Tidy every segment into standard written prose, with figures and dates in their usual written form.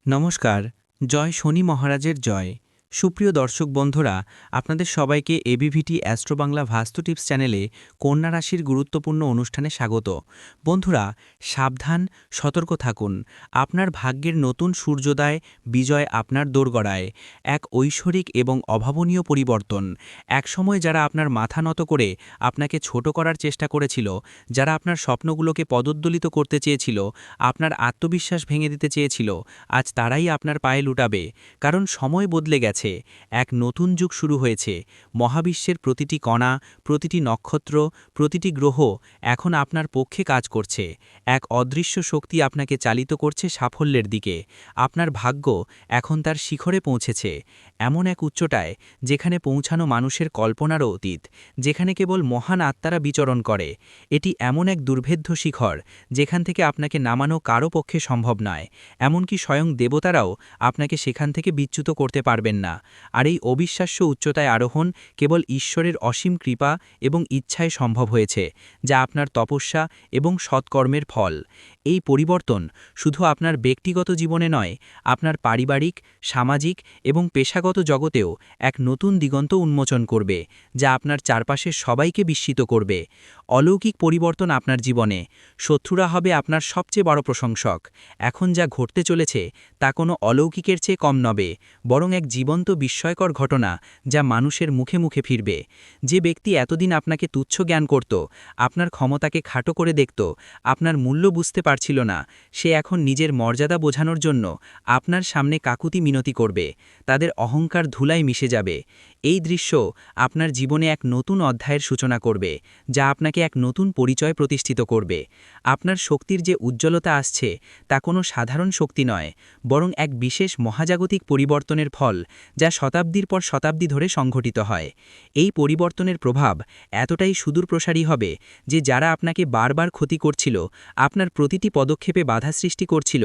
নমস্কার। জয় শনি মহারাজের জয়। সুপ্রিয় দর্শক বন্ধুরা, আপনাদের সবাইকে এবিভিটি অ্যাস্ট্রো বাংলা ভাস্তু টিপস চ্যানেলে কন্যা রাশির গুরুত্বপূর্ণ অনুষ্ঠানে স্বাগত। বন্ধুরা, সাবধান, সতর্ক থাকুন। আপনার ভাগ্যের নতুন সূর্যোদয়, বিজয় আপনার দোরগড়ায়। এক ঐশ্বরিক এবং অভাবনীয় পরিবর্তন। একসময় যারা আপনার মাথা নত করে আপনাকে ছোট করার চেষ্টা করেছিল, যারা আপনার স্বপ্নগুলোকে পদদলিত করতে চেয়েছিল, আপনার আত্মবিশ্বাস ভেঙে দিতে চেয়েছিল, আজ তারাই আপনার পায়ে লুটাবে। কারণ সময় বদলে গেছে, এক নতুন যুগ শুরু হয়েছে। মহাবিশ্বের প্রতিটি কণা, প্রতিটি নক্ষত্র, প্রতিটি গ্রহ এখন আপনার পক্ষে কাজ করছে। এক অদৃশ্য শক্তি আপনাকে চালিত করছে সাফল্যের দিকে। আপনার ভাগ্য এখন তার শিখরে পৌঁছেছে, এমন এক উচ্চতায় যেখানে পৌঁছানো মানুষের কল্পনারও অতীত, যেখানে কেবল মহান আত্মারা বিচরণ করে। এটি এমন এক দুর্ভেদ্য শিখর যেখান থেকে আপনাকে নামানো কারো পক্ষে সম্ভব নয়। এমনকি স্বয়ং দেবতারাও আপনাকে সেখান থেকে বিচ্যুত করতে পারবেন না। আর এই অবিশ্বাস্য উচ্চতায় আরোহণ কেবল ঈশ্বরের অসীম কৃপা এবং ইচ্ছায় সম্ভব হয়েছে, যা আপনার তপস্যা এবং সৎকর্মের ফল। এই পরিবর্তন শুধু আপনার ব্যক্তিগত জীবনে নয়, আপনার পারিবারিক, সামাজিক এবং পেশাগত জগতেও এক নতুন দিগন্ত উন্মোচন করবে, যা আপনার চারপাশের সবাইকে বিস্মিত করবে। অলৌকিক পরিবর্তন আপনার জীবনে। শত্রুরা হবে আপনার সবচেয়ে বড় প্রশংসক। এখন যা ঘটতে চলেছে তা কোনো অলৌকিকের চেয়ে কম নবে, বরং এক জীবন্ত বিস্ময়কর ঘটনা যা মানুষের মুখে মুখে ফিরবে। যে ব্যক্তি এতদিন আপনাকে তুচ্ছ জ্ঞান করত, আপনার ক্ষমতাকে খাটো করে দেখত, আপনার মূল্য বুঝতে পারছিল না, সে এখন নিজের মর্যাদা বোঝানোর জন্য আপনার সামনে কাকুতি মিনতি করবে। তাদের অহংকার ধুলায় মিশে যাবে। এই দৃশ্য আপনার জীবনে এক নতুন অধ্যায়ের সূচনা করবে, যা আপনাকে এক নতুন পরিচয় প্রতিষ্ঠিত করবে। আপনার শক্তির যে উজ্জ্বলতা আসছে তা কোনো সাধারণ শক্তি নয়, বরং এক বিশেষ মহাজাগতিক পরিবর্তনের ফল, যা শতাব্দীর পর শতাব্দী ধরে সংঘটিত হয়। এই পরিবর্তনের প্রভাব এতটাই সুদূরপ্রসারী হবে যে যারা আপনাকে বারবার ক্ষতি করছিল, আপনার প্রতিটি পদক্ষেপে বাধা সৃষ্টি করছিল,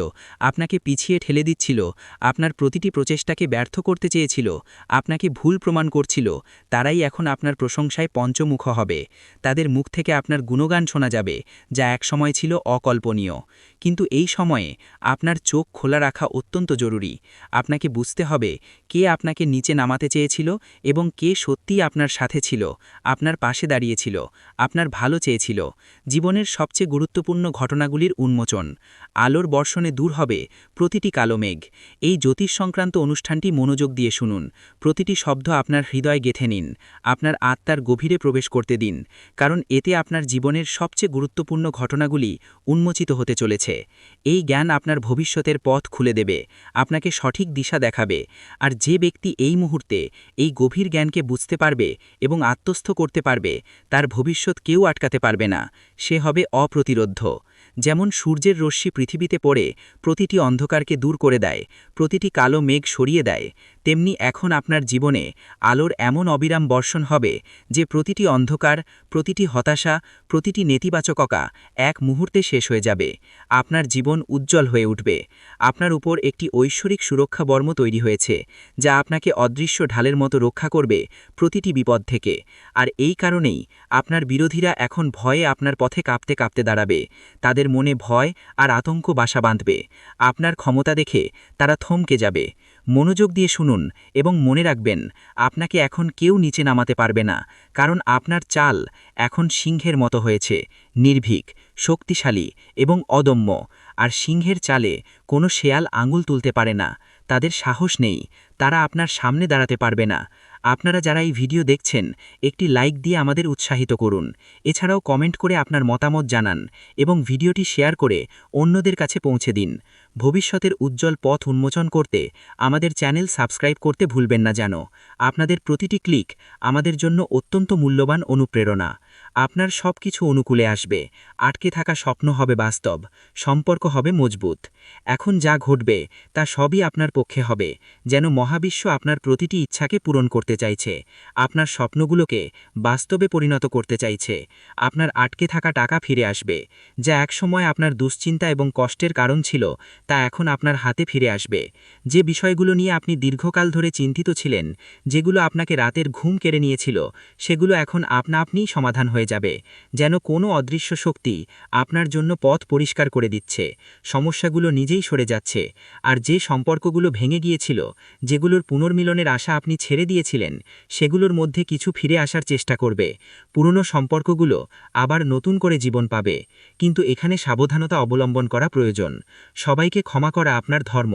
আপনাকে পিছিয়ে ঠেলে দিচ্ছিল, আপনার প্রতিটি প্রচেষ্টাকে ব্যর্থ করতে চেয়েছিল, আপনাকে ভুল প্রমাণ করছিল, তারাই এখন আপনার প্রশংসায় পঞ্চমুখ হবে। তাদের মুখ থেকে আপনার গুণগান শোনা যাবে, যা একসময় ছিল অকল্পনীয়। কিন্তু এই সময়ে আপনার চোখ খোলা রাখা অত্যন্ত জরুরি। আপনাকে বুঝতে হবে কে আপনাকে নিচে নামাতে চেয়েছিল এবং কে সত্যিই আপনার সাথে ছিল, আপনার পাশে দাঁড়িয়েছিল, আপনার ভালো চেয়েছিল। জীবনের সবচেয়ে গুরুত্বপূর্ণ ঘটনাগুলির উন্মোচন। আলোর বর্ষণে দূর হবে প্রতিটি কালো মেঘ। এই জ্যোতিষ সংক্রান্ত অনুষ্ঠানটি মনোযোগ দিয়ে শুনুন। প্রতিটি শব্দ আপনার হৃদয় গেঁথে নিন, আপনার আত্মার গভীরে প্রবেশ করতে দিন, কারণ এতে আপনার জীবনের সবচেয়ে গুরুত্বপূর্ণ ঘটনাগুলি উন্মোচিত হতে চলেছে। এই জ্ঞান আপনার ভবিষ্যতের পথ খুলে দেবে, আপনাকে সঠিক দিশা দেখাবে। আর যে ব্যক্তি এই মুহূর্তে এই গভীর জ্ঞানকে বুঝতে পারবে এবং আত্মস্থ করতে পারবে, তার ভবিষ্যৎ কেউ আটকাতে পারবে না। সে হবে অপ্রতিরোধ্য। যেমন সূর্যের রশ্মি পৃথিবীতে পড়ে প্রতিটি অন্ধকারকে দূর করে দেয়, প্রতিটি কালো মেঘ সরিয়ে দেয়, তেমনি এখন আপনার জীবনে আলোর এমন অবিরাম বর্ষণ হবে যে প্রতিটি অন্ধকার, প্রতিটি হতাশা, প্রতিটি নেতিবাচকতা এক মুহূর্তে শেষ হয়ে যাবে। আপনার জীবন উজ্জ্বল হয়ে উঠবে। আপনার উপর একটি ঐশ্বরিক সুরক্ষা বর্ম তৈরি হয়েছে, যা আপনাকে অদৃশ্য ঢালের মতো রক্ষা করবে প্রতিটি বিপদ থেকে। আর এই কারণেই আপনার বিরোধীরা এখন ভয়ে আপনার পথে কাঁপতে কাঁপতে দাঁড়াবে। তাদের মনে ভয় আর আতঙ্ক বাসা বাঁধবে। আপনার ক্ষমতা দেখে তারা থমকে যাবে। মনোযোগ দিয়ে শুনুন এবং মনে রাখবেন, আপনাকে এখন কেউ নিচে নামাতে পারবে না, কারণ আপনার চাল এখন সিংহের মতো হয়েছে, নির্ভীক, শক্তিশালী এবং অদম্য। আর সিংহের চালে কোনো শেয়াল আঙুল তুলতে পারে না। তাদের সাহস নেই, তারা আপনার সামনে দাঁড়াতে পারবে না। আপনারা যারা এই ভিডিও দেখছেন, একটি লাইক দিয়ে আমাদের উৎসাহিত করুন। এছাড়াও কমেন্ট করে আপনার মতামত জানান এবং ভিডিওটি শেয়ার করে অন্যদের কাছে পৌঁছে দিন। ভবিষ্যতের উজ্জ্বল পথ উন্মোচন করতে আমাদের চ্যানেল সাবস্ক্রাইব করতে ভুলবেন না যেন। আপনাদের প্রতিটি ক্লিক আমাদের জন্য অত্যন্ত মূল্যবান অনুপ্রেরণা। আপনার সব কিছু অনুকূলে আসবে, আটকে থাকা স্বপ্ন হবে বাস্তব, সম্পর্ক হবে মজবুত। এখন যা ঘটবে তা সবই আপনার পক্ষে হবে, যেন মহাবিশ্ব আপনার প্রতিটি ইচ্ছাকে পূরণ করতে চাইছে, আপনার স্বপ্নগুলোকে বাস্তবে পরিণত করতে চাইছে। আপনার আটকে থাকা টাকা ফিরে আসবে, যা একসময় আপনার দুশ্চিন্তা এবং কষ্টের কারণ ছিল, তা এখন আপনার হাতে ফিরে আসবে। যে বিষয়গুলো নিয়ে আপনি দীর্ঘকাল ধরে চিন্তিত ছিলেন, যেগুলো আপনাকে রাতের ঘুম কেড়ে নিয়েছিল, সেগুলো এখন আপনা আপনিই সমাধান হয়ে যাবে। যেন কোনো অদৃশ্য শক্তি আপনার জন্য পথ পরিষ্কার করে দিচ্ছে। সমস্যাগুলো নিজেই সরে যাচ্ছে। আর যে সম্পর্কগুলো ভেঙে গিয়েছিল, যেগুলোর পুনর্মিলনের আশা আপনি ছেড়ে দিয়েছিলেন, সেগুলোর মধ্যে কিছু ফিরে আসার চেষ্টা করবে। পুরনো সম্পর্কগুলো আবার নতুন করে জীবন পাবে। কিন্তু এখানে সাবধানতা অবলম্বন করা প্রয়োজন। সবাইকে ক্ষমা করা আপনার ধর্ম,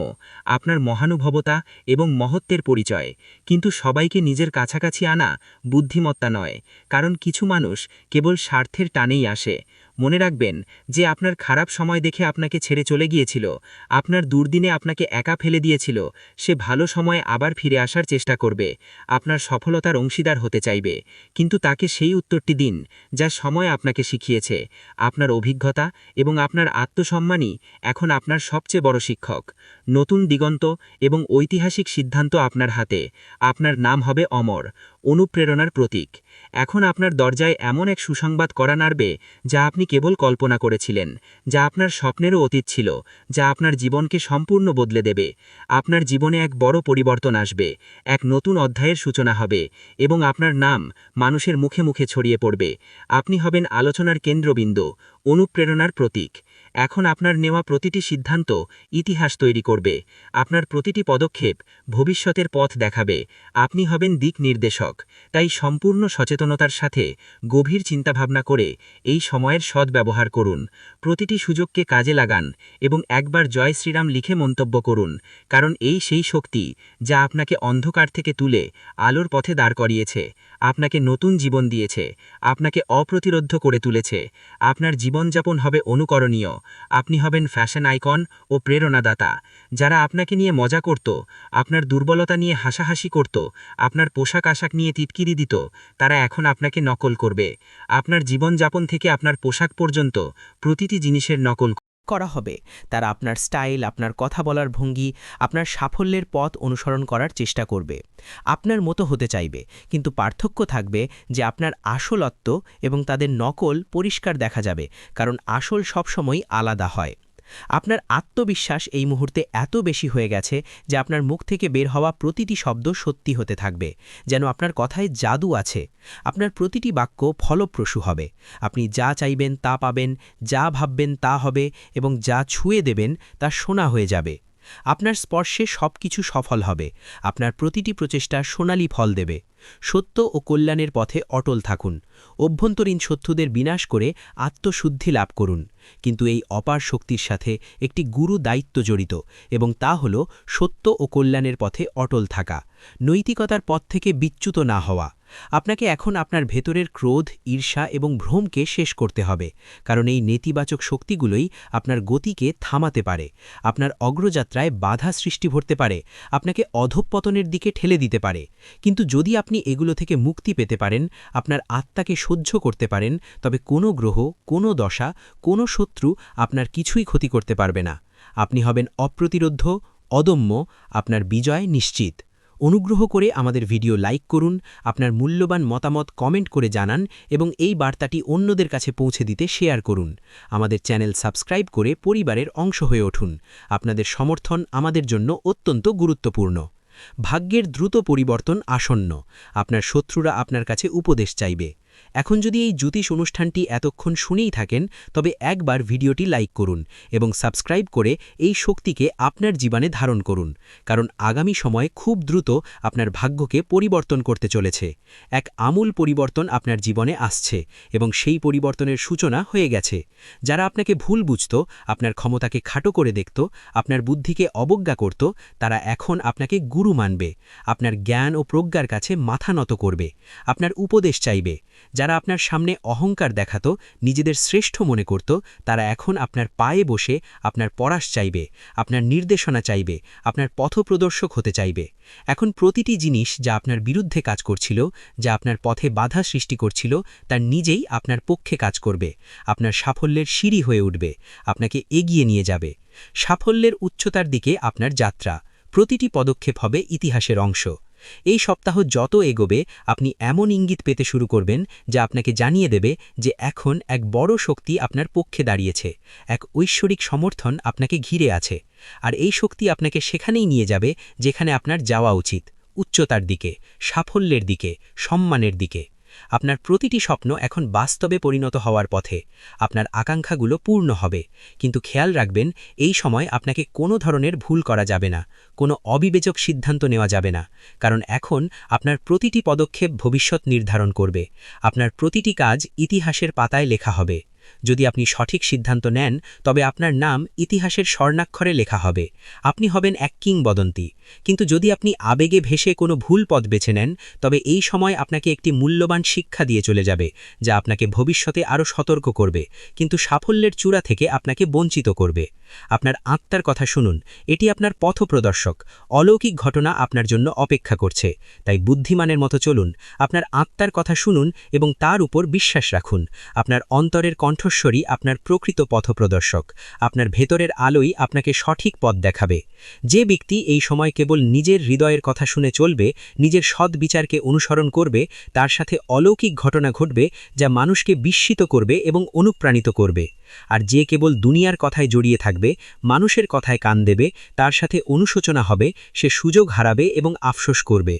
আপনার মহানুভবতা এবং মহত্বের পরিচয়। কিন্তু সবাইকে নিজের কাছাকাছি আনা বুদ্ধিমত্তা নয়, কারণ কিছু মানুষ কেবল স্বার্থের টানেই আসে। মনে রাখবেন যে আপনার খারাপ সময় দেখে আপনাকে ছেড়ে চলে গিয়েছিল, আপনার দুর্দিনে আপনাকে একা ফেলে দিয়েছিল, সে ভালো সময়ে আবার ফিরে আসার চেষ্টা করবে, আপনার সফলতার অংশীদার হতে চাইবে। কিন্তু তাকে সেই উত্তরটি দিন যা সময় আপনাকে শিখিয়েছে। আপনার অভিজ্ঞতা এবং আপনার আত্মসম্মানই এখন আপনার সবচেয়ে বড় শিক্ষক। নতুন দিগন্ত এবং ঐতিহাসিক সিদ্ধান্ত আপনার হাতে। আপনার নাম হবে অমর, অনুপ্রেরণার প্রতীক। এখন আপনার দরজায় এমন এক সুসংবাদ করা নাড়বে যা আপনি কেবল কল্পনা করেছিলেন, যা আপনার স্বপ্নেরও অতীত ছিল, যা আপনার জীবনকে সম্পূর্ণ বদলে দেবে। আপনার জীবনে এক বড় পরিবর্তন আসবে, এক নতুন অধ্যায়ের সূচনা হবে, এবং আপনার নাম মানুষের মুখে মুখে ছড়িয়ে পড়বে। আপনি হবেন আলোচনার কেন্দ্রবিন্দু, অনুপ্রেরণার প্রতীক। এখন আপনার নেওয়া প্রতিটি সিদ্ধান্ত ইতিহাস তৈরি করবে। আপনার প্রতিটি পদক্ষেপ ভবিষ্যতের পথ দেখাবে। আপনি হবেন দিক নির্দেশক। তাই সম্পূর্ণ সচেতনতার সাথে গভীর চিন্তাভাবনা করে এই সময়ের সদ্ব্যবহার করুন। প্রতিটি সুযোগকে কাজে লাগান এবং একবার জয় শ্রীরাম লিখে মন্তব্য করুন, কারণ এই সেই শক্তি যা আপনাকে অন্ধকার থেকে তুলে আলোর পথে দাঁড় করিয়েছে, আপনাকে নতুন জীবন দিয়েছে, আপনাকে অপ্রতিরোধ্য করে তুলেছে। আপনার জীবনযাপন হবে অনুকরণীয়। আপনি হবেন ফ্যাশন আইকন ও প্রেরণাদাতা। যারা আপনাকে নিয়ে মজা করত, আপনার দুর্বলতা নিয়ে হাসাহাসি করত, আপনার পোশাক আশাক নিয়ে টিটকিরি দিত, তারা এখন আপনাকে নকল করবে। আপনার জীবনযাপন থেকে আপনার পোশাক পর্যন্ত প্রতিটি জিনিসের নকল করা হবে। তারা আপনার স্টাইল, আপনার কথা বলার ভঙ্গি, আপনার সাফল্যের পথ অনুসরণ করার চেষ্টা করবে। আপনার মতো হতে চাইবে, কিন্তু পার্থক্য থাকবে যে আপনার আসলত্ব এবং তাদের নকল পরিষ্কার দেখা যাবে, কারণ আসল সবসময়ই আলাদা হয়। আপনার আত্মবিশ্বাস এই মুহূর্তে এত বেশি হয়ে গেছে যে আপনার মুখ থেকে বের হওয়া প্রতিটি শব্দ সত্যি হতে থাকবে, যেন আপনার কথায় জাদু আছে। আপনার প্রতিটি বাক্য ফলপ্রসূ হবে। আপনি যা চাইবেন তা পাবেন, যা ভাববেন তা হবে, এবং যা ছুঁয়ে দেবেন তা সোনা হয়ে যাবে। আপনার স্পর্শে সবকিছু সফল হবে। আপনার প্রতিটি প্রচেষ্টা সোনালী ফল দেবে। সত্য ও কল্যাণের পথে অটল থাকুন। অভ্যন্তরীণ শত্রুদের বিনাশ করে আত্মশুদ্ধি লাভ করুন। কিন্তু এই অপার শক্তির সাথে একটি গুরু দায়িত্ব জড়িত, এবং তা হল সত্য ও কল্যাণের পথে অটল থাকা, নৈতিকতার পথ থেকে বিচ্যুত না হওয়া। আপনাকে এখন আপনার ভেতরের ক্রোধ, ঈর্ষা এবং ভ্রমকে শেষ করতে হবে, কারণ এই নেতিবাচক শক্তিগুলোই আপনার গতিকে থামাতে পারে, আপনার অগ্রযাত্রায় বাধা সৃষ্টি করতে পারে, আপনাকে অধঃপতনের দিকে ঠেলে দিতে পারে। কিন্তু যদি আপনি এগুলো থেকে মুক্তি পেতে পারেন, আপনার আত্মাকে সহ্য করতে পারেন, তবে কোনো গ্রহ, কোনো দশা, কোনো শত্রু আপনার কিছুই ক্ষতি করতে পারবে না। আপনি হবেন অপ্রতিরোধ্য, অদম্য, আপনার বিজয় নিশ্চিত। অনুগ্রহ করে আমাদের ভিডিও লাইক করুন, আপনার মূল্যবান মতামত কমেন্ট করে জানান, এবং এই বার্তাটি অন্যদের কাছে পৌঁছে দিতে শেয়ার করুন। আমাদের চ্যানেল সাবস্ক্রাইব করে পরিবারের অংশ হয়ে উঠুন। আপনাদের সমর্থন আমাদের জন্য অত্যন্ত গুরুত্বপূর্ণ। ভাগ্যের দ্রুত পরিবর্তন আসন্ন। আপনার শত্রুরা আপনার কাছে উপদেশ চাইবে। এখন যদি এই জ্যোতিষ অনুষ্ঠানটি এতক্ষণ শুনেই থাকেন, তবে একবার ভিডিওটি লাইক করুন এবং সাবস্ক্রাইব করে এই শক্তিকে আপনার জীবনে ধারণ করুন, কারণ আগামী সময়ে খুব দ্রুত আপনার ভাগ্যকে পরিবর্তন করতে চলেছে। এক আমূল পরিবর্তন আপনার জীবনে আসছে, এবং সেই পরিবর্তনের সূচনা হয়ে গেছে। যারা আপনাকে ভুল বুঝত, আপনার ক্ষমতাকে খাটো করে দেখত, আপনার বুদ্ধিকে অবজ্ঞা করত, তারা এখন আপনাকে গুরু মানবে, আপনার জ্ঞান ও প্রজ্ঞার কাছে মাথা নত করবে, আপনার উপদেশ চাইবে। যারা আপনার সামনে অহংকার দেখাত, নিজেদের শ্রেষ্ঠ মনে করত, তারা এখন আপনার পায়ে বসে আপনার পরাশ চাইবে, আপনার নির্দেশনা চাইবে, আপনার পথপ্রদর্শক হতে চাইবে। এখন প্রতিটি জিনিস যা আপনার বিরুদ্ধে কাজ করছিল, যা আপনার পথে বাধা সৃষ্টি করছিল, তার নিজেই আপনার পক্ষে কাজ করবে। আপনার সাফল্যের সিঁড়ি হয়ে উঠবে, আপনাকে এগিয়ে নিয়ে যাবে। সাফল্যের উচ্চতার দিকে আপনার যাত্রা। প্রতিটি পদক্ষেপ হবে ইতিহাসের অংশ। এই সপ্তাহ যত এগোবে আপনি এমন ইঙ্গিত পেতে শুরু করবেন যা আপনাকে জানিয়ে দেবে যে এখন এক বড় শক্তি আপনার পক্ষে দাঁড়িয়েছে, এক ঐশ্বরিক সমর্থন আপনাকে ঘিরে আছে। আর এই শক্তি আপনাকে সেখানেই নিয়ে যাবে যেখানে আপনার যাওয়া উচিত, উচ্চতার দিকে, সাফল্যের দিকে, সম্মানের দিকে। আপনার প্রতিটি স্বপ্ন এখন বাস্তবে পরিণত হওয়ার পথে, আপনার আকাঙ্ক্ষাগুলো পূর্ণ হবে। কিন্তু খেয়াল রাখবেন, এই সময় আপনাকে কোনো ধরনের ভুল করা যাবে না, কোনো অবিবেচক সিদ্ধান্ত নেওয়া যাবে না, কারণ এখন আপনার প্রতিটি পদক্ষেপ ভবিষ্যৎ নির্ধারণ করবে। আপনার প্রতিটি কাজ ইতিহাসের পাতায় লেখা হবে। যদি আপনি সঠিক সিদ্ধান্ত নেন, তবে আপনার নাম ইতিহাসের স্বর্ণাক্ষরে লেখা হবে। আপনি হবেন এক কিংবদন্তি। কিন্তু যদি আপনি আবেগে ভেসে কোনো ভুল পথ বেছে নেন, তবে এই সময় আপনাকে একটি মূল্যবান শিক্ষা দিয়ে চলে যাবে, যা আপনাকে ভবিষ্যতে আরও সতর্ক করবে, কিন্তু সাফল্যের চূড়া থেকে আপনাকে বঞ্চিত করবে। আপনার আত্মার কথা শুনুন, এটি আপনার পথপ্রদর্শক। অলৌকিক ঘটনা আপনার জন্য অপেক্ষা করছে, তাই বুদ্ধিমানের মতো চলুন। আপনার আত্মার কথা শুনুন এবং তার উপর বিশ্বাস রাখুন। আপনার অন্তরের কণ্ঠস্বরী আপনার প্রকৃত পথপ্রদর্শক। আপনার ভেতরের আলোই আপনাকে সঠিক পথ দেখাবে। যে ব্যক্তি এই সময় কেবল নিজের হৃদয়ের কথা শুনে চলবে, নিজের সৎ বিচারকে অনুসরণ করবে, তার সাথে অলৌকিক ঘটনা ঘটবে যা মানুষকে বিস্মিত করবে এবং অনুপ্রাণিত করবে। আর যে কেবল দুনিয়ার কথায় জড়িয়ে থাকবে, মানুষের কথায় কান দেবে, তার সাথে অনুশোচনা হবে, সে সুযোগ হারাবে এবং আফসোস করবে।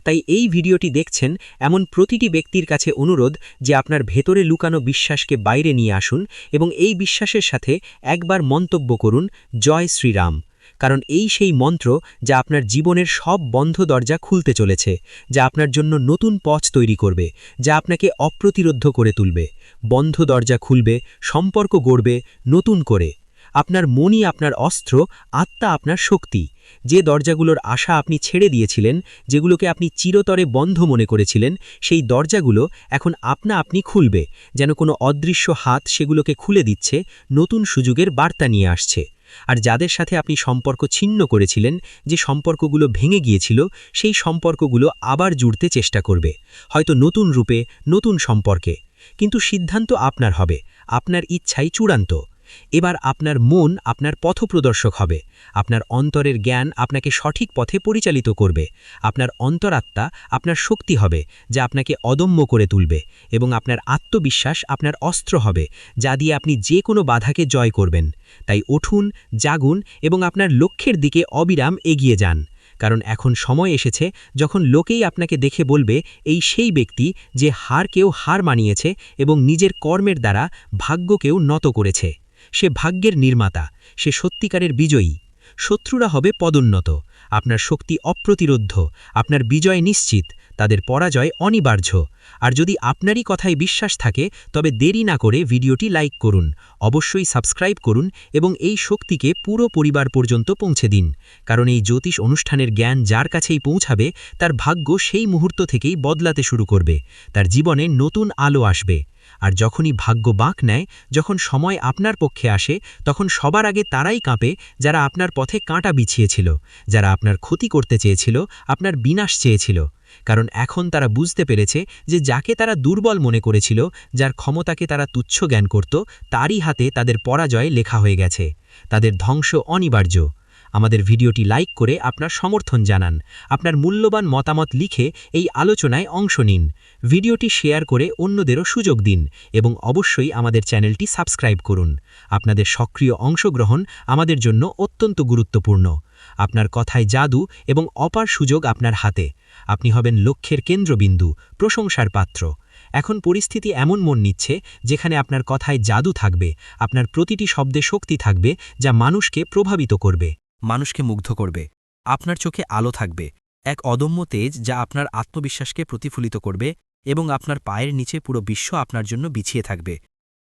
তাই এই ভিডিওটি দেখছেন এমন প্রতিটি ব্যক্তির কাছে অনুরোধ যে আপনার ভেতরে লুকানো বিশ্বাসকে বাইরে নিয়ে আসুন এবং এই বিশ্বাসের সাথে একবার মন্তব্য করুন, জয় শ্রীরাম। কারণ এই সেই মন্ত্র যা আপনার জীবনের সব বন্ধ দরজা খুলতে চলেছে, যা আপনার জন্য নতুন পথ তৈরি করবে, যা আপনাকে অপ্রতিরোধ্য করে তুলবে। বন্ধ দরজা খুলবে, সম্পর্ক গড়বে নতুন করে। আপনার মনই আপনার অস্ত্র, আত্মা আপনার শক্তি। যে দরজাগুলোর আশা আপনি ছেড়ে দিয়েছিলেন, যেগুলোকে আপনি চিরতরে বন্ধ মনে করেছিলেন, সেই দরজাগুলো এখন আপনি খুলবে, যেন কোনো অদৃশ্য হাত সেগুলোকে খুলে দিচ্ছে, নতুন সুযোগের বার্তা নিয়ে আসছে। আর যাদের সাথে আপনি সম্পর্ক ছিন্ন করেছিলেন, যে সম্পর্কগুলো ভেঙে গিয়েছিল, সেই সম্পর্কগুলো আবার জুড়তে চেষ্টা করবে, হয়তো নতুন রূপে, নতুন সম্পর্কে। কিন্তু সিদ্ধান্ত আপনার হবে, আপনার ইচ্ছাই চূড়ান্ত। এবার আপনার মন আপনার পথপ্রদর্শক হবে। আপনার অন্তরের জ্ঞান আপনাকে সঠিক পথে পরিচালিত করবে। আপনার অন্তরাত্মা আপনার শক্তি হবে, যা আপনাকে অদম্য করে তুলবে, এবং আপনার আত্মবিশ্বাস আপনার অস্ত্র হবে, যা দিয়ে আপনি যে কোনো বাধাকে জয় করবেন। তাই উঠুন, জাগুন এবং আপনার লক্ষ্যের দিকে অবিরাম এগিয়ে যান। কারণ এখন সময় এসেছে যখন লোকেই আপনাকে দেখে বলবে, এই সেই ব্যক্তি যে হারকেও হার মানিয়েছে এবং নিজের কর্মের দ্বারা ভাগ্যকেও নত করেছে। সে ভাগ্যের নির্মাতা, সে সত্যিকারের বিজয়ী। শত্রুরা হবে পদোন্নত, আপনার শক্তি অপ্রতিরোধ্য, আপনার বিজয় নিশ্চিত, তাদের পরাজয় অনিবার্য। আর যদি আপনারই কথায় বিশ্বাস থাকে, তবে দেরি না করে ভিডিওটি লাইক করুন, অবশ্যই সাবস্ক্রাইব করুন এবং এই শক্তিকে পুরো পরিবার পর্যন্ত পৌঁছে দিন। কারণ এই জ্যোতিষ অনুষ্ঠানের জ্ঞান যার কাছেই পৌঁছাবে, তার ভাগ্য সেই মুহূর্ত থেকেই বদলাতে শুরু করবে, তার জীবনে নতুন আলো আসবে। আর যখনই ভাগ্য বাঁক নেয়, যখন সময় আপনার পক্ষে আসে, তখন সবার আগে তারাই কাঁপে যারা আপনার পথে কাঁটা বিছিয়েছিল, যারা আপনার ক্ষতি করতে চেয়েছিল, আপনার বিনাশ চেয়েছিল। কারণ এখন তারা বুঝতে পেরেছে যে যাকে তারা দুর্বল মনে করেছিল, যার ক্ষমতাকে তারা তুচ্ছ জ্ঞান করত, তারই হাতে তাদের পরাজয় লেখা হয়ে গেছে, তাদের ধ্বংস অনিবার্য। আমাদের ভিডিওটি লাইক করে আপনার সমর্থন জানান, আপনার মূল্যবান মতামত লিখে এই আলোচনায় অংশ নিন, ভিডিওটি শেয়ার করে অন্যদেরও সুযোগ দিন এবং অবশ্যই আমাদের চ্যানেলটি সাবস্ক্রাইব করুন। আপনাদের সক্রিয় অংশগ্রহণ আমাদের জন্য অত্যন্ত গুরুত্বপূর্ণ। আপনার কথায় জাদু এবং অপার সুযোগ আপনার হাতে। আপনি হবেন লক্ষ্যের কেন্দ্রবিন্দু, প্রশংসার পাত্র। এখন পরিস্থিতি এমন মন নিচ্ছে যেখানে আপনার কথায় জাদু থাকবে, আপনার প্রতিটি শব্দে শক্তি থাকবে যা মানুষকে প্রভাবিত করবে, মানুষকে মুগ্ধ করবে। আপনার চোখে আলো থাকবে, এক অদম্য তেজ যা আপনার আত্মবিশ্বাসকে প্রতিফলিত করবে এবং আপনার পায়ের নিচে পুরো বিশ্ব আপনার জন্য বিছিয়ে থাকবে।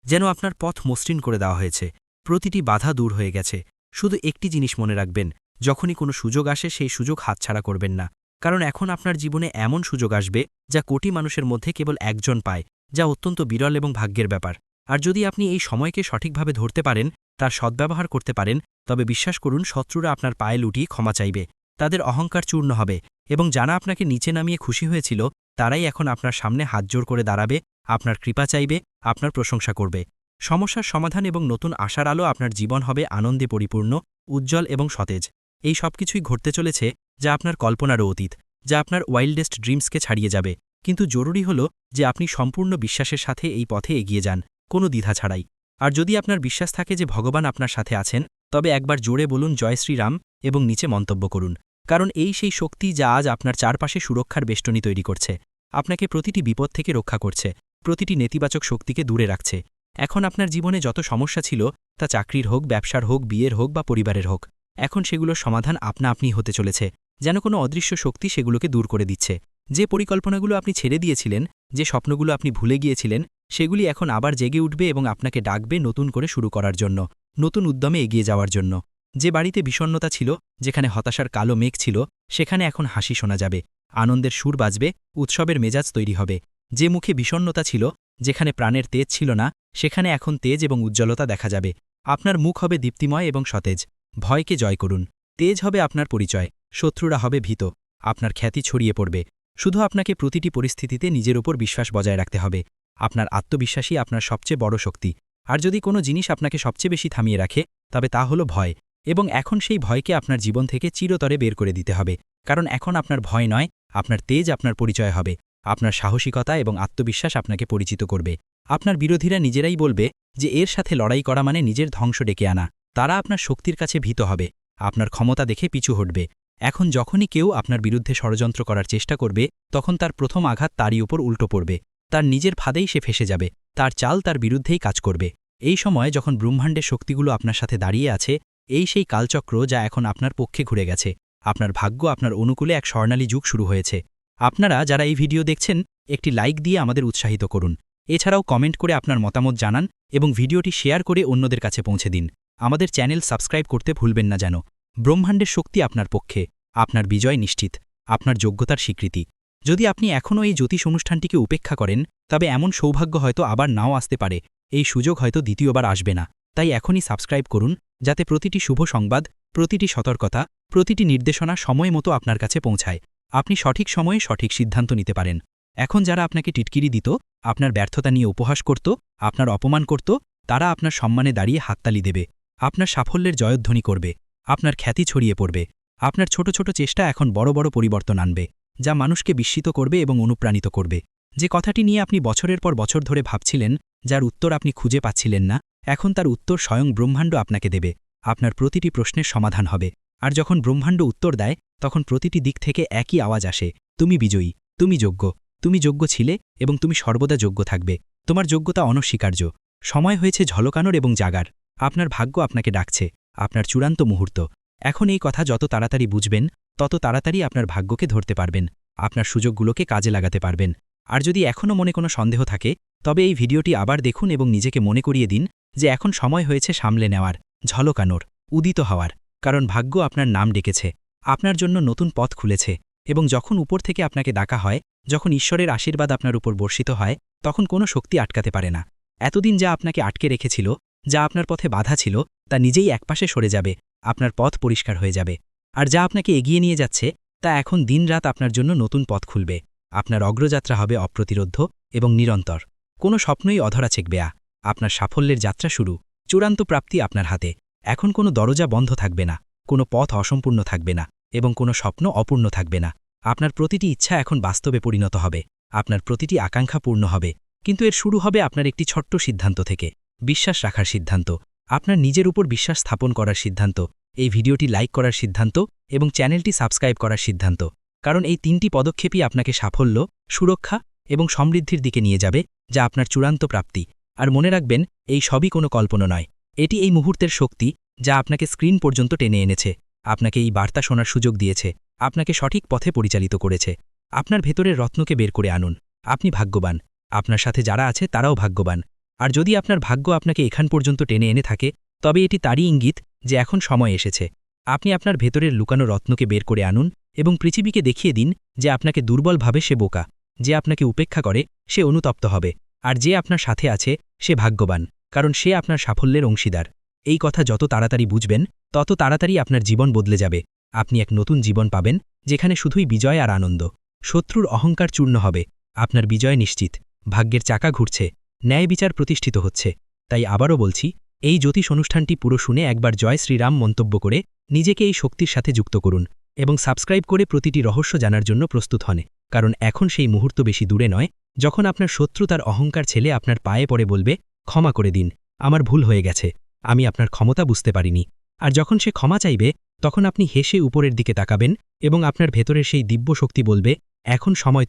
যেন আপনার পথ মসৃণ করে দেওয়া হয়েছে, প্রতিটি বাধা দূর হয়ে গেছে। শুধু একটি জিনিস মনে রাখবেন, যখনই কোনো সুযোগ আসে সেই সুযোগ হাতছাড়া করবেন না, কারণ এখন আপনার জীবনে এমন সুযোগ আসবে যা কোটি মানুষের মধ্যে কেবল একজন পায়, যা অত্যন্ত বিরল এবং ভাগ্যের ব্যাপার। আর যদি আপনি এই সময়কে সঠিকভাবে ধরতে পারেন, তার সদ্ব্যবহার করতে পারেন, তবে বিশ্বাস করুন শত্রুরা আপনার পায়ে লুটিয়ে ক্ষমা চাইবে, তাদের অহংকার চূর্ণ হবে, এবং যারা আপনাকে নিচে নামিয়ে খুশি হয়েছিল তারাই এখন আপনার সামনে হাতজোড় করে দাঁড়াবে, আপনার কৃপা চাইবে, আপনার প্রশংসা করবে। সমস্যার সমাধান এবং নতুন আশার আলো আপনার জীবন হবে আনন্দে পরিপূর্ণ, উজ্জ্বল এবং সতেজ। এই সবকিছুই ঘটতে চলেছে যা আপনার কল্পনারও অতীত। যা আপনার ওয়াইল্ডেস্ট ড্রিমসকে ছাড়িয়ে যাবে। কিন্তু জরুরি হল যে আপনি সম্পূর্ণ বিশ্বাসের সাথে এই পথে এগিয়ে যান, কোনো দ্বিধা ছাড়াই। আর যদি আপনার বিশ্বাস থাকে যে ভগবান আপনার সাথে আছেন, তবে একবার জোরে বলুন জয় শ্রীরাম এবং নিচে মন্তব্য করুন। কারণ এই সেই শক্তি যা আজ আপনার চারপাশে সুরক্ষার বেষ্টনী তৈরি করছে, আপনাকে প্রতিটি বিপদ থেকে রক্ষা করছে, প্রতিটি নেতিবাচক শক্তিকে দূরে রাখছে। এখন আপনার জীবনে যত সমস্যা ছিল, তা চাকরির হোক, ব্যবসার হোক, বিয়ের হোক বা পরিবারের হোক, এখন সেগুলোর সমাধান আপনা আপনি হতে চলেছে, যেন কোনো অদৃশ্য শক্তি সেগুলোকে দূর করে দিচ্ছে। যে পরিকল্পনাগুলো আপনি ছেড়ে দিয়েছিলেন, যে স্বপ্নগুলো আপনি ভুলে গিয়েছিলেন, সেগুলি এখন আবার জেগে উঠবে এবং আপনাকে ডাকবে নতুন করে শুরু করার জন্য, নতুন উদ্যমে এগিয়ে যাওয়ার জন্য। যে বাড়িতে বিষণ্ণতা ছিল, যেখানে হতাশার কালো মেঘ ছিল, সেখানে এখন হাসি শোনা যাবে, আনন্দের সুর বাজবে, উৎসবের মেজাজ তৈরি হবে। যে মুখে বিষণ্ণতা ছিল, যেখানে প্রাণের তেজ ছিল না, সেখানে এখন তেজ এবং উজ্জ্বলতা দেখা যাবে। আপনার মুখ হবে দীপ্তিময় এবং সতেজ। ভয়কে জয় করুন। তেজ হবে আপনার পরিচয়, শত্রুরা হবে ভীত, আপনার খ্যাতি ছড়িয়ে পড়বে। শুধু আপনাকে প্রতিটি পরিস্থিতিতে নিজের ওপর বিশ্বাস বজায় রাখতে হবে। আপনার আত্মবিশ্বাসই আপনার সবচেয়ে বড় শক্তি। আর যদি কোনো জিনিস আপনাকে সবচেয়ে বেশি থামিয়ে রাখে, তবে তা হলো ভয়। এবং এখন সেই ভয়কে আপনার জীবন থেকে চিরতরে বের করে দিতে হবে। কারণ এখন আপনার ভয় নয়, আপনার তেজ আপনার পরিচয় হবে। আপনার সাহসিকতা এবং আত্মবিশ্বাস আপনাকে পরিচিত করবে। আপনার বিরোধীরা নিজেরাই বলবে যে এর সাথে লড়াই করা মানে নিজের ধ্বংস ডেকে আনা। তারা আপনার শক্তির কাছে ভীত হবে, আপনার ক্ষমতা দেখে পিছু হটবে। এখন যখনই কেউ আপনার বিরুদ্ধে ষড়যন্ত্র করার চেষ্টা করবে, তখন তার প্রথম আঘাত তারই উপর উল্টো পড়বে। তার নিজের ফাঁদেই সে ফেসে যাবে, তার চাল তার বিরুদ্ধেই কাজ করবে। এই সময় যখন ব্রহ্মাণ্ডের শক্তিগুলো আপনার সাথে দাঁড়িয়ে আছে, এই সেই কালচক্র যা এখন আপনার পক্ষে ঘুরে গেছে। আপনার ভাগ্য আপনার অনুকূলে এক স্বর্ণালী যুগ শুরু হয়েছে। আপনারা যারা এই ভিডিও দেখছেন, একটি লাইক দিয়ে আমাদের উৎসাহিত করুন। এছাড়াও কমেন্ট করে আপনার মতামত জানান এবং ভিডিওটি শেয়ার করে অন্যদের কাছে পৌঁছে দিন। আমাদের চ্যানেল সাবস্ক্রাইব করতে ভুলবেন না যেন। ব্রহ্মাণ্ডের শক্তি আপনার পক্ষে, আপনার বিজয় নিশ্চিত, আপনার যোগ্যতার স্বীকৃতি। যদি আপনি এখনও এই জ্যোতিষ অনুষ্ঠানটিকে উপেক্ষা করেন, তবে এমন সৌভাগ্য হয়তো আবার নাও আসতে পারে। এই সুযোগ হয়তো দ্বিতীয়বার আসবে না। তাই এখনই সাবস্ক্রাইব করুন, যাতে প্রতিটি শুভ সংবাদ, প্রতিটি সতর্কতা, প্রতিটি নির্দেশনা সময় মতো আপনার কাছে পৌঁছায়। আপনি সঠিক সময়ে সঠিক সিদ্ধান্ত নিতে পারেন। এখন যারা আপনাকে টিটকিরি দিত, আপনার ব্যর্থতা নিয়ে উপহাস করত, আপনার অপমান করত, তারা আপনার সম্মানে দাঁড়িয়ে হাততালি দেবে, আপনার সাফল্যের জয়ধ্বনি করবে, আপনার খ্যাতি ছড়িয়ে পড়বে। আপনার ছোট ছোট চেষ্টা এখন বড় বড় পরিবর্তন আনবে, যা মানুষকে বিস্মিত করবে এবং অনুপ্রাণিত করবে। যে কথাটি নিয়ে আপনি বছরের পর বছর ধরে ভাবছিলেন, যার উত্তর আপনি খুঁজে পাচ্ছিলেন না, এখন তার উত্তর স্বয়ং ব্রহ্মাণ্ড আপনাকে দেবে। আপনার প্রতিটি প্রশ্নের সমাধান হবে। আর যখন ব্রহ্মাণ্ড উত্তর দেয়, তখন প্রতিটি দিক থেকে একই আওয়াজ আসে, তুমি বিজয়ী, তুমি যোগ্য, তুমি যোগ্য ছিলে এবং তুমি সর্বদা যোগ্য থাকবে। তোমার যোগ্যতা অনস্বীকার্য। সময় হয়েছে ঝলকানোর এবং জাগার। আপনার ভাগ্য আপনাকে ডাকছে, আপনার চূড়ান্ত মুহূর্ত। এখন এই কথা যত তাড়াতাড়ি বুঝবেন, তত তাড়াতাড়ি আপনার ভাগ্যকে ধরতে পারবেন, আপনার সুযোগগুলোকে কাজে লাগাতে পারবেন। আর যদি এখনও মনে কোনো সন্দেহ থাকে, তবে এই ভিডিওটি আবার দেখুন এবং নিজেকে মনে করিয়ে দিন যে এখন সময় হয়েছে সামলে নেওয়ার, ঝলকানোর, উদিত হওয়ার। কারণ ভাগ্য আপনার নাম ডেকেছে, আপনার জন্য নতুন পথ খুলেছে। এবং যখন উপর থেকে আপনাকে ডাকা হয়, যখন ঈশ্বরের আশীর্বাদ আপনার উপর বর্ষিত হয়, তখন কোনো শক্তি আটকাতে পারে না। এতদিন যা আপনাকে আটকে রেখেছিল, যা আপনার পথে বাধা ছিল, তা নিজেই একপাশে সরে যাবে, আপনার পথ পরিষ্কার হয়ে যাবে। আর যা আপনাকে এগিয়ে নিয়ে যাচ্ছে, তা এখন দিনরাত আপনার জন্য নতুন পথ খুলবে। আপনার অগ্রযাত্রা হবে অপ্রতিরোধ্য এবং নিরন্তর। কোনো স্বপ্নই অধরা চেকবে। আপনার সাফল্যের যাত্রা শুরু, চূড়ান্ত প্রাপ্তি আপনার হাতে। এখন কোনো দরজা বন্ধ থাকবে না, কোনো পথ অসম্পূর্ণ থাকবে না এবং কোনো স্বপ্ন অপূর্ণ থাকবে না। আপনার প্রতিটি ইচ্ছা এখন বাস্তবে পরিণত হবে, আপনার প্রতিটি আকাঙ্ক্ষা পূর্ণ হবে। কিন্তু এর শুরু হবে আপনার একটি ছোট্ট সিদ্ধান্ত থেকে, বিশ্বাস রাখার সিদ্ধান্ত, আপনার নিজের উপর বিশ্বাস স্থাপন করার সিদ্ধান্ত, এই ভিডিওটি লাইক করার সিদ্ধান্ত এবং চ্যানেলটি সাবস্ক্রাইব করার সিদ্ধান্ত। কারণ এই তিনটি পদক্ষেপই আপনাকে সাফল্য, সুরক্ষা এবং সমৃদ্ধির দিকে নিয়ে যাবে, যা আপনার চূড়ান্ত প্রাপ্তি। আর মনে রাখবেন, এই সবই কোনো কল্পনা নয়, এটি এই মুহূর্তের শক্তি, যা আপনাকে স্ক্রিন পর্যন্ত টেনে এনেছে, আপনাকে এই বার্তা শোনার সুযোগ দিয়েছে, আপনাকে সঠিক পথে পরিচালিত করেছে। আপনার ভেতরের রত্নকে বের করে আনুন। আপনি ভাগ্যবান, আপনার সাথে যারা আছে তারাও ভাগ্যবান। আর যদি আপনার ভাগ্য আপনাকে এখান পর্যন্ত টেনে এনে থাকে, তবে এটি তারই ইঙ্গিত যে এখন সময় এসেছে। আপনি আপনার ভেতরের লুকানো রত্নকে বের করে আনুন এবং পৃথিবীকে দেখিয়ে দিন যে আপনাকে দুর্বল ভাবে সে বোকা, যে আপনাকে উপেক্ষা করে সে অনুতপ্ত হবে, আর যে আপনার সাথে আছে সে ভাগ্যবান, কারণ সে আপনার সাফল্যের অংশীদার। এই কথা যত তাড়াতাড়ি বুঝবেন, তত তাড়াতাড়ি আপনার জীবন বদলে যাবে। আপনি এক নতুন জীবন পাবেন, যেখানে শুধুই বিজয় আর আনন্দ। শত্রুর অহংকার চূর্ণ হবে, আপনার বিজয় নিশ্চিত। ভাগ্যের চাকা ঘুরছে, ন্যায় বিচার প্রতিষ্ঠিত হচ্ছে। তাই আবারও বলছি, এই জ্যোতিষ অনুষ্ঠানটি পুরো শুনে একবার জয় শ্রীরাম মন্তব্য করে নিজেকে এই শক্তির সাথে যুক্ত করুন এবং সাবস্ক্রাইব করে প্রতিটি রহস্য জানার জন্য প্রস্তুত হন, কারণ এখন সেই মুহূর্ত বেশি দূরে নয় যখন আপনার শত্রু তার অহংকার ছেলে আপনার পায়ে পড়ে বলবে, ক্ষমা করে দিন, আমার ভুল হয়ে গেছে, আমি আপনার ক্ষমতা বুঝতে পারিনি। আর যখন সে ক্ষমা চাইবে তখন আপনি হেসে উপরের দিকে তাকাবেন এবং আপনার ভেতরের সেই দিব্য শক্তি বলবে, এখন সময়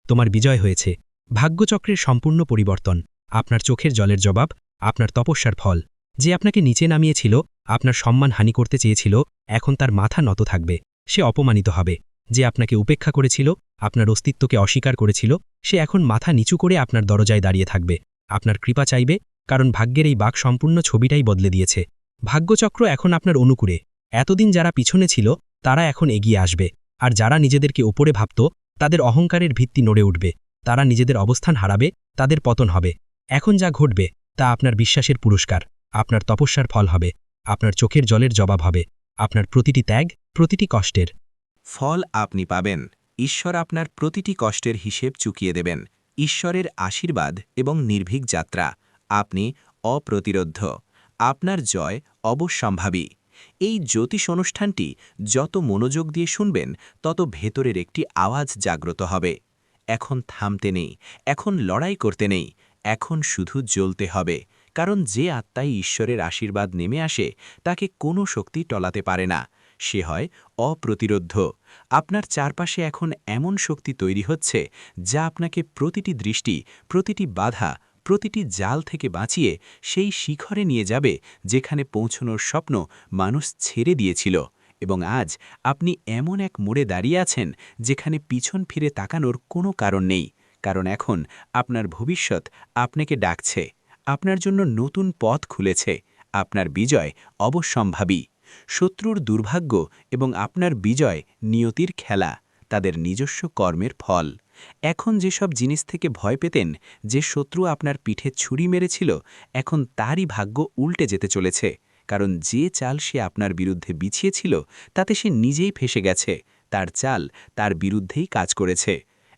তোমার বিজয় হয়েছে। ভাগ্যচক্রের সম্পূর্ণ পরিবর্তন, আপনার চোখের জলের জবাব, আপনার তপস্যার ফল। যে আপনাকে নিচে নামিয়েছিল, আপনার সম্মান হানি করতে চেয়েছিল, এখন তার মাথা নত থাকবে, সে অপমানিত হবে। যে আপনাকে উপেক্ষা করেছিল, আপনার অস্তিত্বকে অস্বীকার করেছিল, সে এখন মাথা নিচু করে আপনার দরজায় দাঁড়িয়ে থাকবে, আপনার কৃপা চাইবে, কারণ ভাগ্যের এই বাক সম্পূর্ণ ছবিটাই বদলে দিয়েছে। ভাগ্যচক্র এখন আপনার অনুকূলে। এতদিন যারা পিছনে ছিল তারা এখন এগিয়ে আসবে, আর যারা নিজেদেরকে ওপরে ভাবত তাদের অহংকারের ভিত্তি নড়ে উঠবে, তারা নিজেদের অবস্থান হারাবে, তাদের পতন হবে। এখন যা ঘটবে তা আপনার বিশ্বাসের পুরস্কার, আপনার তপস্যার ফল হবে, আপনার চোখের জলের জবাব হবে, আপনার প্রতিটি ত্যাগ, প্রতিটি কষ্টের ফল আপনি পাবেন। ঈশ্বর আপনার প্রতিটি কষ্টের হিসেব চুকিয়ে দেবেন। ঈশ্বরের আশীর্বাদ এবং নির্ভীক যাত্রা, আপনি অপ্রতিরোধ্য, আপনার জয় অবশ্যম্ভাবী। এই জ্যোতিষ অনুষ্ঠানটি যত মনোযোগ দিয়ে শুনবেন তত ভেতরের একটি আওয়াজ জাগ্রত হবে। এখন থামতে নেই, এখন লড়াই করতে নেই, এখন শুধু জ্বলতে হবে, কারণ যে আত্মায় ঈশ্বরের আশীর্বাদ নেমে আসে তাকে কোনো শক্তি টলাতে পারে না, সে হয় অপ্রতিরোধ্য। আপনার চারপাশে এখন এমন শক্তি তৈরি হচ্ছে যা আপনাকে প্রতিটি দৃষ্টি, প্রতিটি বাধা, প্রতিটি জাল থেকে বাঁচিয়ে সেই শিখরে নিয়ে যাবে যেখানে পৌঁছনোর স্বপ্ন মানুষ ছেড়ে দিয়েছিল। এবং আজ আপনি এমন এক মোড়ে দাঁড়িয়ে আছেন যেখানে পিছন ফিরে তাকানোর কোনো কারণ নেই, কারণ এখন আপনার ভবিষ্যৎ আপনাকে ডাকছে, আপনার জন্য নতুন পথ খুলেছে, আপনার বিজয় অবশ্যম্ভাবী। শত্রুর দুর্ভাগ্য এবং আপনার বিজয় নিয়তির খেলা, তাদের নিজস্ব কর্মের ফল। এখন যেসব জিনিস থেকে ভয় পেতেন, যে শত্রু আপনার পিঠে ছুরি মেরেছিল, এখন তারই ভাগ্য উল্টে যেতে চলেছে, কারণ যে চাল সে আপনার বিরুদ্ধে বিছিয়েছিল তাতে সে নিজেই ফেসে গেছে, তার চাল তার বিরুদ্ধেই কাজ করেছে।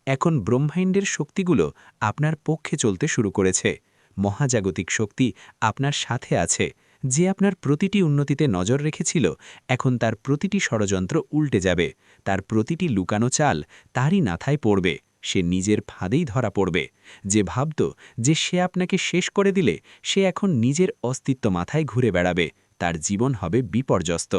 এখন ব্রহ্মাণ্ডের শক্তিগুলো আপনার পক্ষে চলতে শুরু করেছে। মহাজাগতিক শক্তি আপনার সাথে আছে। যে আপনার প্রতিটি উন্নতিতে নজর রেখেছিল, এখন তার প্রতিটি ষড়যন্ত্র উল্টে যাবে, তার প্রতিটি লুকানো চাল তারই মাথায় পড়বে, সে নিজের ফাঁদেই ধরা পড়বে। যে ভাবত যে সে আপনাকে শেষ করে দিলে, সে এখন নিজের অস্তিত্ব মাথায় ঘুরে বেড়াবে, তার জীবন হবে বিপর্যস্ত।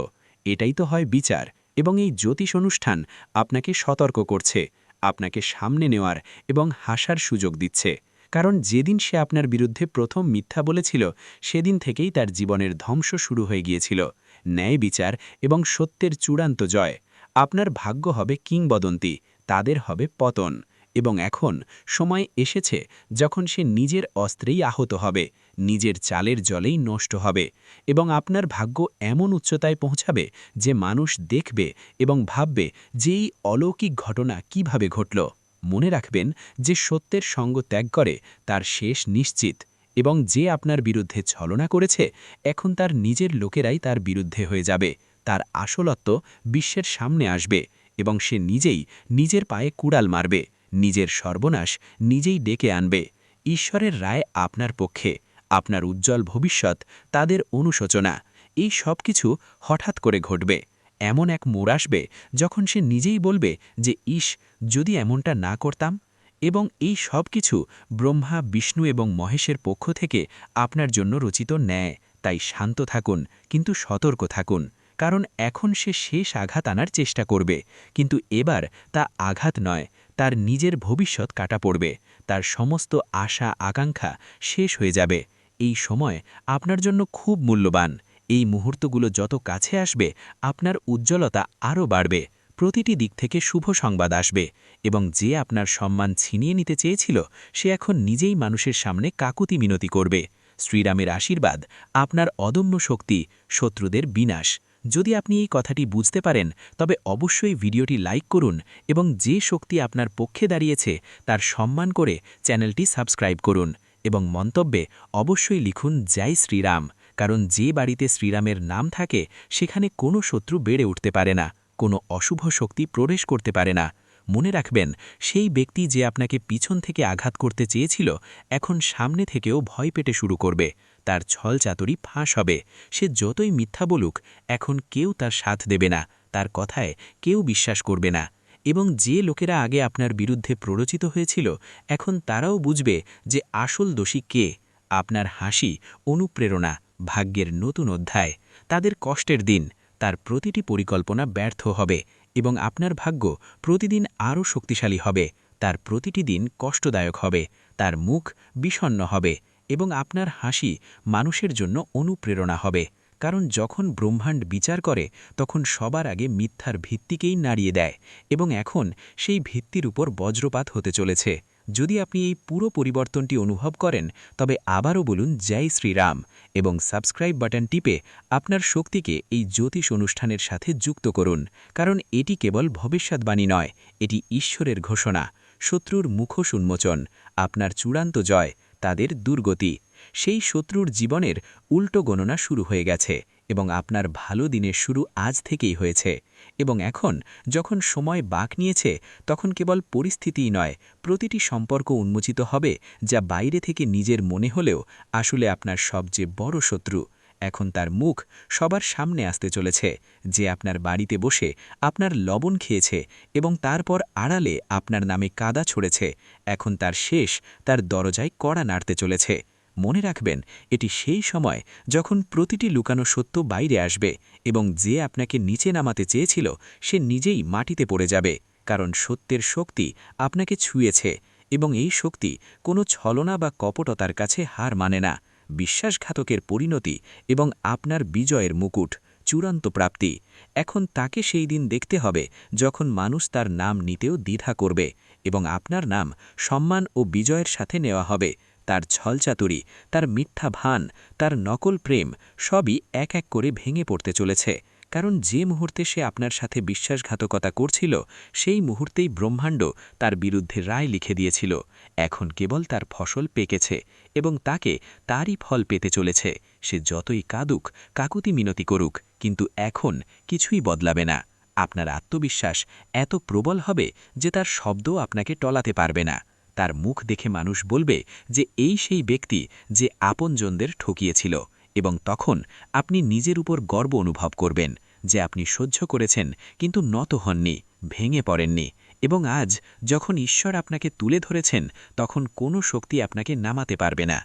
এটাই তো হয় বিচার, এবং এই জ্যোতিষ অনুষ্ঠান আপনাকে সতর্ক করছে, আপনাকে সামনে নেওয়ার এবং হাসার সুযোগ দিচ্ছে। কারণ যেদিন সে আপনার বিরুদ্ধে প্রথম মিথ্যা বলেছিল, সেদিন থেকেই তার জীবনের ধ্বংস শুরু হয়ে গিয়েছিল। ন্যায় বিচার এবং সত্যের চূড়ান্ত জয়। আপনার ভাগ্য হবে কিংবদন্তি, তাদের হবে পতন। এবং এখন সময় এসেছে যখন সে নিজের অস্ত্রেই আহত হবে, নিজের চালের জলেই নষ্ট হবে, এবং আপনার ভাগ্য এমন উচ্চতায় পৌঁছাবে যে মানুষ দেখবে এবং ভাববে যে এই অলৌকিক ঘটনা কিভাবে ঘটল। মনে রাখবেন যে সত্যের সঙ্গ ত্যাগ করে তার শেষ নিশ্চিত, এবং যে আপনার বিরুদ্ধে ছলনা করেছে এখন তার নিজের লোকেরাই তার বিরুদ্ধে হয়ে যাবে, তার আসলত্ব বিশ্বের সামনে আসবে, এবং সে নিজেই নিজের পায়ে কুড়াল মারবে, নিজের সর্বনাশ নিজেই ডেকে আনবে। ঈশ্বরের রায় আপনার পক্ষে, আপনার উজ্জ্বল ভবিষ্যৎ তাদের অনুশোচনা। এই সব কিছু হঠাৎ করে ঘটবে, এমন এক মোড় আসবে যখন সে নিজেই বলবে যে ইস, যদি এমনটা না করতাম। এবং এই সব কিছু ব্রহ্মা, বিষ্ণু এবং মহেশের পক্ষ থেকে আপনার জন্য রচিত ন্যায়। তাই শান্ত থাকুন, কিন্তু সতর্ক থাকুন, কারণ এখন সে শেষ আঘাত আনার চেষ্টা করবে, কিন্তু এবার তা আঘাত নয়, তার নিজের ভবিষ্যৎ কাটা পড়বে, তার সমস্ত আশা আকাঙ্ক্ষা শেষ হয়ে যাবে। এই সময় আপনার জন্য খুব মূল্যবান। এই মুহূর্তগুলো যত কাছে আসবে আপনার উজ্জ্বলতা আরও বাড়বে, প্রতিটি দিক থেকে শুভ সংবাদ আসবে, এবং যে আপনার সম্মান ছিনিয়ে নিতে চেয়েছিল সে এখন নিজেই মানুষের সামনে কাকুতি মিনতি করবে। শ্রীরামের আশীর্বাদ, আপনার অদম্য শক্তি, শত্রুদের বিনাশ। যদি আপনি এই কথাটি বুঝতে পারেন তবে অবশ্যই ভিডিওটি লাইক করুন এবং যে শক্তি আপনার পক্ষে দাঁড়িয়েছে তার সম্মান করে চ্যানেলটি সাবস্ক্রাইব করুন, এবং মন্তব্যে অবশ্যই লিখুন জয় শ্রীরাম, কারণ যে বাড়িতে শ্রীরামের নাম থাকে সেখানে কোনো শত্রু বেড়ে উঠতে পারে না, কোনো অশুভ শক্তি প্রবেশ করতে পারে না। মনে রাখবেন, সেই ব্যক্তি যে আপনাকে পিছন থেকে আঘাত করতে চেয়েছিল এখন সামনে থেকেও ভয় পেতে শুরু করবে। তার ছলচাতুরি ফাঁস হবে। সে যতই মিথ্যা বলুক, এখন কেউ তার সাথ দেবে না, তার কথায় কেউ বিশ্বাস করবে না। এবং যে লোকেরা আগে আপনার বিরুদ্ধে প্ররোচিত হয়েছিল, এখন তারাও বুঝবে যে আসল দোষী কে। আপনার হাসি অনুপ্রেরণা, ভাগ্যের নতুন অধ্যায়। তাদের কষ্টের দিন, তার প্রতিটি পরিকল্পনা ব্যর্থ হবে এবং আপনার ভাগ্য প্রতিদিন আরও শক্তিশালী হবে। তার প্রতিটি দিন কষ্টদায়ক হবে, তার মুখ বিষণ্ণ হবে এবং আপনার হাসি মানুষের জন্য অনুপ্রেরণা হবে। কারণ যখন ব্রহ্মাণ্ড বিচার করে, তখন সবার আগে মিথ্যার ভিত্তিকেই নাড়িয়ে দেয় এবং এখন সেই ভিত্তির উপর বজ্রপাত হতে চলেছে। যদি আপনি এই পুরো পরিবর্তনটি অনুভব করেন, তবে আবারও বলুন জয় শ্রীরাম এবং সাবস্ক্রাইব বাটন টিপে আপনার শক্তিকে এই জ্যোতিষ অনুষ্ঠানের সাথে যুক্ত করুন। কারণ এটি কেবল ভবিষ্যৎবাণী নয়, এটি ঈশ্বরের ঘোষণা। শত্রুর মুখোশ উন্মোচন, আপনার চূড়ান্ত জয়, তাদের দুর্গতি। সেই শত্রুর জীবনের উল্টো গণনা শুরু হয়ে গেছে এবং আপনার ভালো দিনের শুরু আজ থেকেই হয়েছে। এবং এখন যখন সময় বাঁক নিয়েছে, তখন কেবল পরিস্থিতিই নয়, প্রতিটি সম্পর্ক উন্মোচিত হবে যা বাইরে থেকে নিজের মনে হলেও আসলে আপনার সবচেয়ে বড় শত্রু। এখন তার মুখ সবার সামনে আসতে চলেছে, যে আপনার বাড়িতে বসে আপনার লবণ খেয়েছে এবং তারপর আড়ালে আপনার নামে কাদা ছড়েছে, এখন তার শেষ তার দরজায় কড়া নাড়তে চলেছে। মনে রাখবেন, এটি সেই সময় যখন প্রতিটি লুকানো সত্য বাইরে আসবে এবং যে আপনাকে নিচে নামাতে চেয়েছিল সে নিজেই মাটিতে পড়ে যাবে। কারণ সত্যের শক্তি আপনাকে ছুঁয়েছে এবং এই শক্তি কোনো ছলনা বা কপটতার কাছে হার মানে না। বিশ্বাসঘাতকের পরিণতি এবং আপনার বিজয়ের মুকুট, চূড়ান্ত প্রাপ্তি। এখন তাকে সেই দিন দেখতে হবে যখন মানুষ তার নাম নিতেও দ্বিধা করবে এবং আপনার নাম সম্মান ও বিজয়ের সাথে নেওয়া হবে। তার ছলচাতুরি, তার মিথ্যা ভান, তার নকল প্রেম সবই এক এক করে ভেঙে পড়তে চলেছে। কারণ যে মুহূর্তে সে আপনার সাথে বিশ্বাসঘাতকতা করছিল, সেই মুহূর্তেই ব্রহ্মাণ্ড তার বিরুদ্ধে রায় লিখে দিয়েছিল। এখন কেবল তার ফসল পেকেছে এবং তাকে তারই ফল পেতে চলেছে। সে যতই কাঁদুক, কাকুতি মিনতি করুক, কিন্তু এখন কিছুই বদলাবে না। আপনার আত্মবিশ্বাস এত প্রবল হবে যে তার শব্দও আপনাকে টলাতে পারবে না। তার মুখ দেখে মানুষ বলবে যে এই সেই ব্যক্তি যে আপনজনদের ঠকিয়েছিল। এবং তখন আপনি নিজের উপর গর্ব অনুভব করবেন যে আপনি সহ্য করেছেন, কিন্তু নত হননি, ভেঙে পড়েননি। এবং আজ যখন ঈশ্বর আপনাকে তুলে ধরেছেন, তখন কোনো শক্তি আপনাকে নামাতে পারবে না।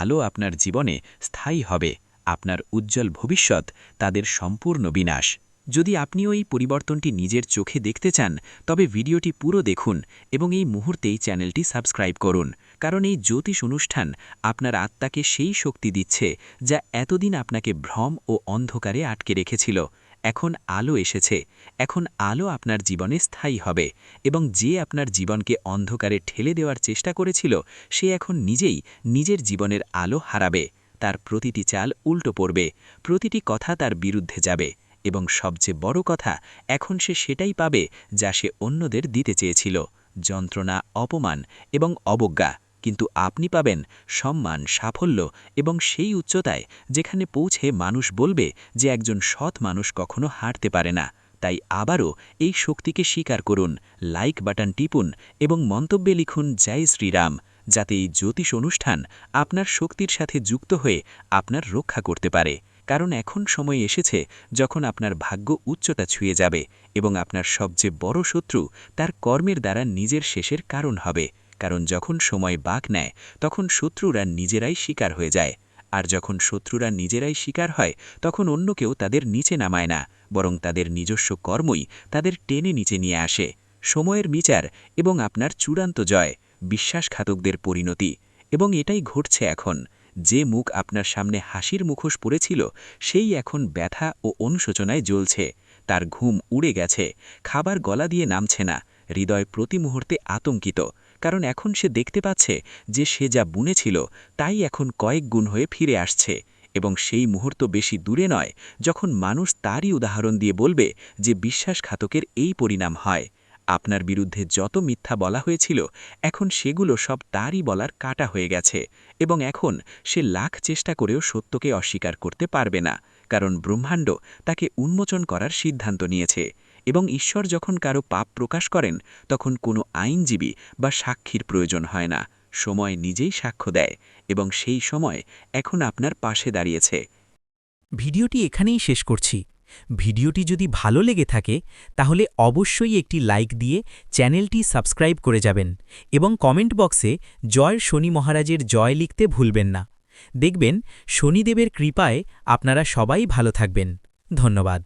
আলো আপনার জীবনে স্থায়ী হবে, আপনার উজ্জ্বল ভবিষ্যৎ তাদের সম্পূর্ণ বিনাশ। যদি আপনিও এই পরিবর্তনটি নিজের চোখে দেখতে চান, তবে ভিডিওটি পুরো দেখুন এবং এই মুহূর্তেই চ্যানেলটি সাবস্ক্রাইব করুন। কারণ এই জ্যোতিষ অনুষ্ঠান আপনার আত্মাকে সেই শক্তি দিচ্ছে যা এতদিন আপনাকে ভ্রম ও অন্ধকারে আটকে রেখেছিল। এখন আলো এসেছে, এখন আলো আপনার জীবনে স্থায়ী হবে এবং যে আপনার জীবনকে অন্ধকারে ঠেলে দেওয়ার চেষ্টা করেছিল, সে এখন নিজেই নিজের জীবনের আলো হারাবে। তার প্রতিটি চাল উল্টো পড়বে, প্রতিটি কথা তার বিরুদ্ধে যাবে এবং সবচেয়ে বড় কথা, এখন সে সেটাই পাবে যা সে অন্যদের দিতে চেয়েছিল, যন্ত্রণা, অপমান এবং অবজ্ঞা। কিন্তু আপনি পাবেন সম্মান, সাফল্য এবং সেই উচ্চতায় যেখানে পৌঁছে মানুষ বলবে যে একজন সৎ মানুষ কখনো হারতে পারে না। তাই আবারও এই শক্তিকে স্বীকার করুন, লাইক বাটন টিপুন এবং মন্তব্যে লিখুন জয় শ্রীরাম, যাতে এই জ্যোতিষ অনুষ্ঠান আপনার শক্তির সাথে যুক্ত হয়ে আপনার রক্ষা করতে পারে। কারণ এখন সময় এসেছে যখন আপনার ভাগ্য উচ্চতা ছুঁয়ে যাবে এবং আপনার সবচেয়ে বড় শত্রু তার কর্মের দ্বারা নিজের শেষের কারণ হবে। কারণ যখন সময় বাঁক নেয়, তখন শত্রুরা নিজেরাই শিকার হয়ে যায়। আর যখন শত্রুরা নিজেরাই শিকার হয়, তখন অন্য কেউ তাদের নিচে নামায় না, বরং তাদের নিজস্ব কর্মই তাদের টেনে নিচে নিয়ে আসে। সময়ের বিচার এবং আপনার চূড়ান্ত জয়, বিশ্বাসঘাতকদের পরিণতি। এবং এটাই ঘটছে এখন। যে মুখ আপনার সামনে হাসির মুখোশ পড়েছিল, সেই এখন ব্যথা ও অনুশোচনায় জ্বলছে। তার ঘুম উড়ে গেছে, খাবার গলা দিয়ে নামছে না, হৃদয় প্রতি মুহূর্তে আতঙ্কিত। কারণ এখন সে দেখতে পাচ্ছে যে সে যা বুনেছিল তাই এখন কয়েক গুণ হয়ে ফিরে আসছে। এবং সেই মুহূর্ত বেশি দূরে নয় যখন মানুষ তারই উদাহরণ দিয়ে বলবে যে বিশ্বাসঘাতকের এই পরিণাম হয়। আপনার বিরুদ্ধে যত মিথ্যা বলা হয়েছিল, এখন সেগুলো সব তারই বলার কাটা হয়ে গেছে এবং এখন সে লাখ চেষ্টা করেও সত্যকে অস্বীকার করতে পারবে না। কারণ ব্রহ্মাণ্ড তাকে উন্মোচন করার সিদ্ধান্ত নিয়েছে। এবং ঈশ্বর যখন কারো পাপ প্রকাশ করেন, তখন কোনো আইনজীবী বা সাক্ষীর প্রয়োজন হয় না। সময় নিজেই সাক্ষ্য দেয় এবং সেই সময় এখন আপনার পাশে দাঁড়িয়েছে। ভিডিওটি এখানেই শেষ করছি। ভিডিওটি যদি ভালো লেগে থাকে তাহলে অবশ্যই একটি লাইক দিয়ে চ্যানেলটি সাবস্ক্রাইব করে যাবেন এবং কমেন্ট বক্সে জয় শনি মহারাজের জয় লিখতে ভুলবেন না। দেখবেন শনিদেবের কৃপায় আপনারা সবাই ভালো থাকবেন। ধন্যবাদ।